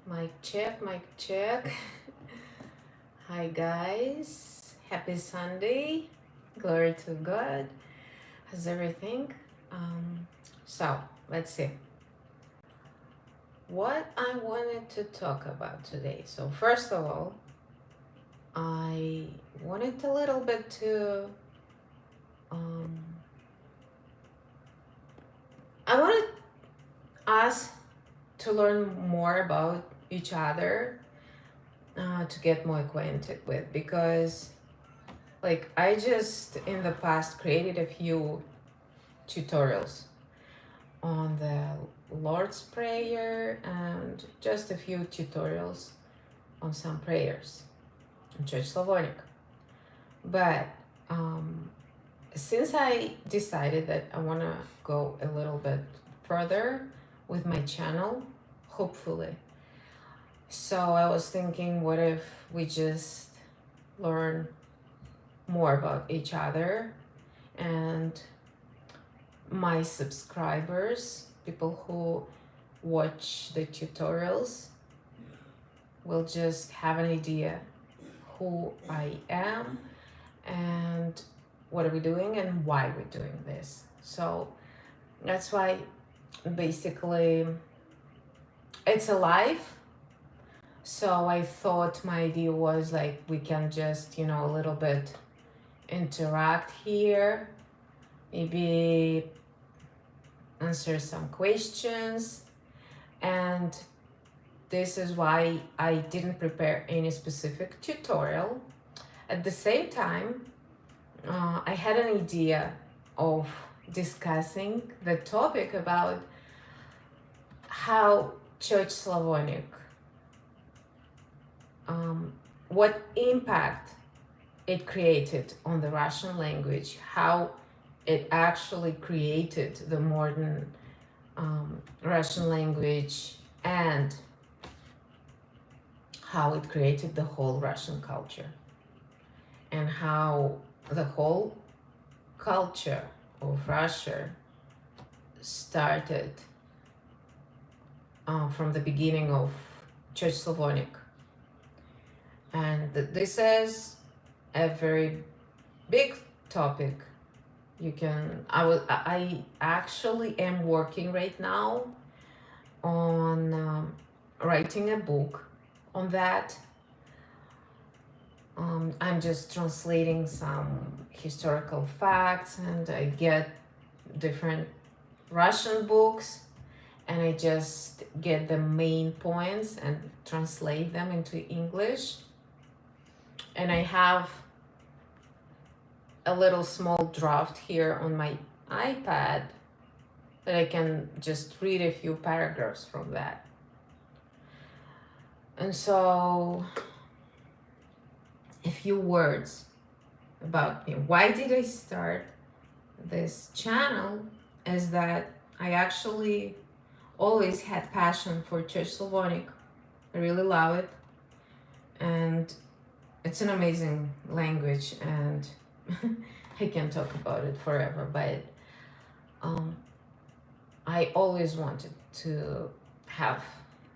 Mic check, mic check. Hi guys, happy Sunday. Glory to God. How's everything? So let's see what I wanted to talk about today. So first of all, I wanted a little bit to um, I wanted us to learn more about each other, to get more acquainted with, because like I just in the past created a few tutorials on the Lord's Prayer and just a few tutorials on some prayers in Church Slavonic. But um, since I decided that I want to go a little bit further with my channel, hopefully, so I was thinking, what if we just learn more about each other, and my subscribers, people who watch the tutorials, will just have an idea who I am and what are we doing and why we're doing this. So that's why basically it's a live. So I thought my idea was like we can just, a little bit interact here, maybe answer some questions, and this is why I didn't prepare any specific tutorial. At the same time, I had an idea of discussing the topic about how Church Slavonic, what impact it created on the Russian language, how it actually created the modern Russian language, and how it created the whole Russian culture, and how the whole culture of Russia started from the beginning of Church Slavonic. And this is a very big topic. I actually am working right now on writing a book on that. I'm just translating some historical facts, and I get different Russian books, and I just get the main points and translate them into English. And I have a little small draft here on my iPad that I can just read a few paragraphs from that. And so, a few words about me. Why did I start this channel? Is that I actually always had passion for Church Slavonic. I really love it, and it's an amazing language, and I can talk about it forever. But I always wanted to have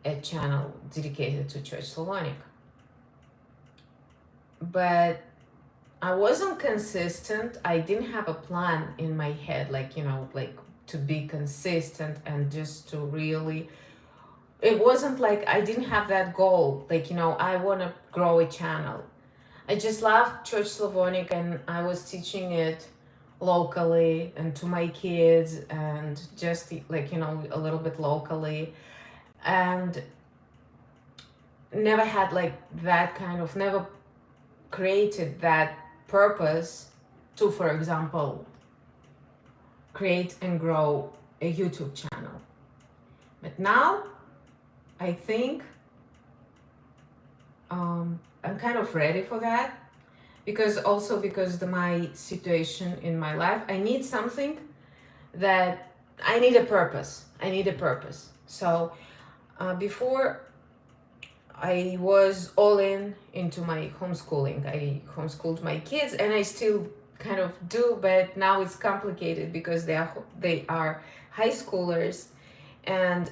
a channel dedicated to Church Slavonic, but I wasn't consistent. I didn't have a plan in my head, like to be consistent and just to really. It wasn't like I didn't have that goal, like I want to grow a channel. I just loved Church Slavonic, and I was teaching it locally and to my kids, and just like a little bit locally, and never had like that kind of, never created that purpose to, for example, create and grow a YouTube channel. But now I think I'm kind of ready for that, because my situation in my life, I need something that I need a purpose. So before, I was all into my homeschooling. I homeschooled my kids, and I still kind of do, but now it's complicated because they are high schoolers, and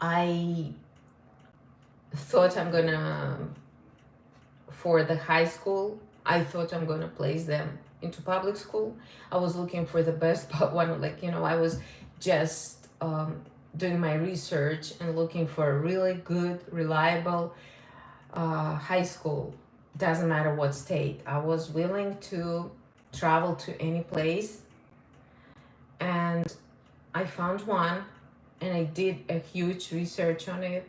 I thought I'm gonna, for the high school, I thought I'm gonna place them into public school. I was looking for the best but one, like, I was just doing my research and looking for a really good, reliable high school. Doesn't matter what state. I was willing to travel to any place, and I found one, and I did a huge research on it.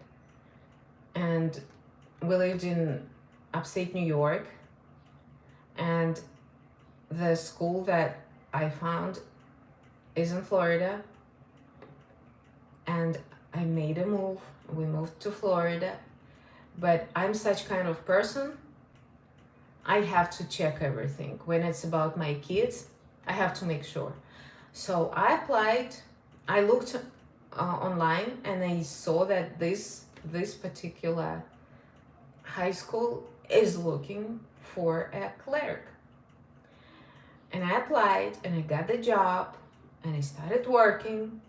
And we lived in upstate New York, and the school that I found is in Florida, and I made a move. We moved to Florida, but I'm such kind of person. I have to check everything. When it's about my kids, I have to make sure. So I applied. I looked online, and I saw that this particular high school is looking for a clerk. And I applied, and I got the job, and I started working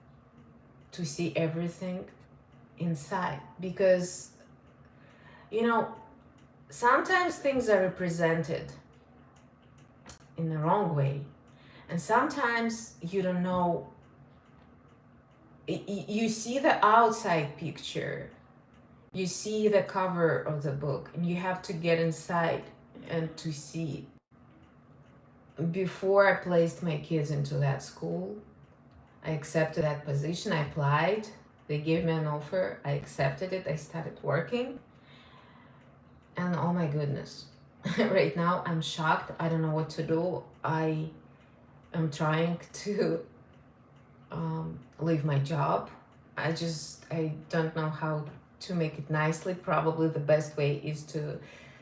to see everything inside, because sometimes things are represented in the wrong way, and sometimes you don't know. You see the outside picture, you see the cover of the book, and you have to get inside and to see. Before I placed my kids into that school, I accepted that position. I applied, they gave me an offer, I accepted it, I started working, and oh my goodness, right now I'm shocked. I don't know what to do. I am trying to leave my job. I don't know how to make it nicely. Probably the best way is to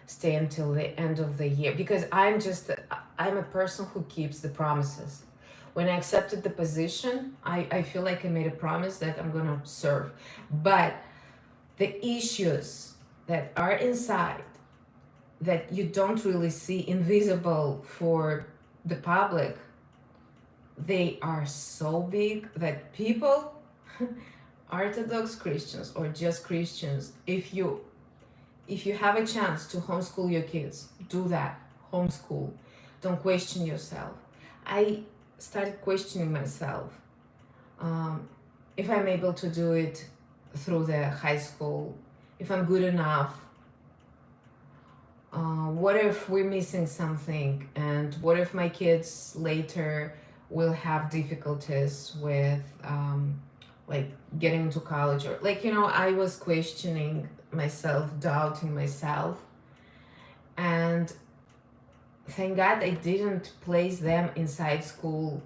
stay until the end of the year, because I'm a person who keeps the promises. When I accepted the position, I feel like I made a promise that I'm gonna serve. But the issues that are inside, that you don't really see, invisible for the public, they are so big that people, Orthodox Christians or just Christians, if you have a chance to homeschool your kids, do that. Homeschool. Don't question yourself. I started questioning myself. If I'm able to do it through the high school, if I'm good enough, what if we're missing something, and what if my kids later will have difficulties with like getting into college, or I was questioning myself, doubting myself. And thank God I didn't place them inside school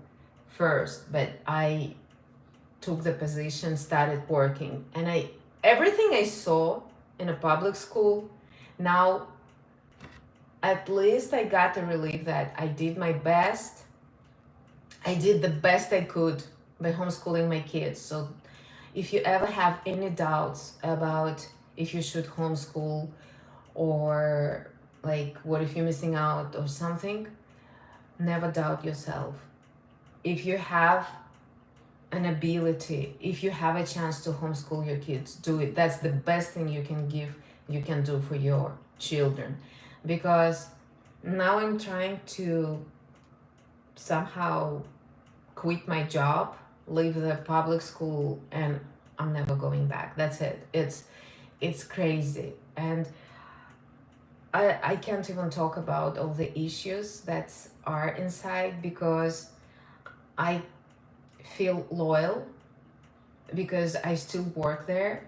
first, but I took the position, started working, and everything I saw in a public school, now at least I got the relief that I did my best. I did the best I could by homeschooling my kids. So if you ever have any doubts about if you should homeschool, or like what if you're missing out or something, never doubt yourself. If you have an ability, if you have a chance to homeschool your kids, do it. That's the best thing you can do for your children. Because now I'm trying to somehow quit my job, leave the public school, and I'm never going back. That's it. It's crazy. And I can't even talk about all the issues that are inside, because I feel loyal, because I still work there.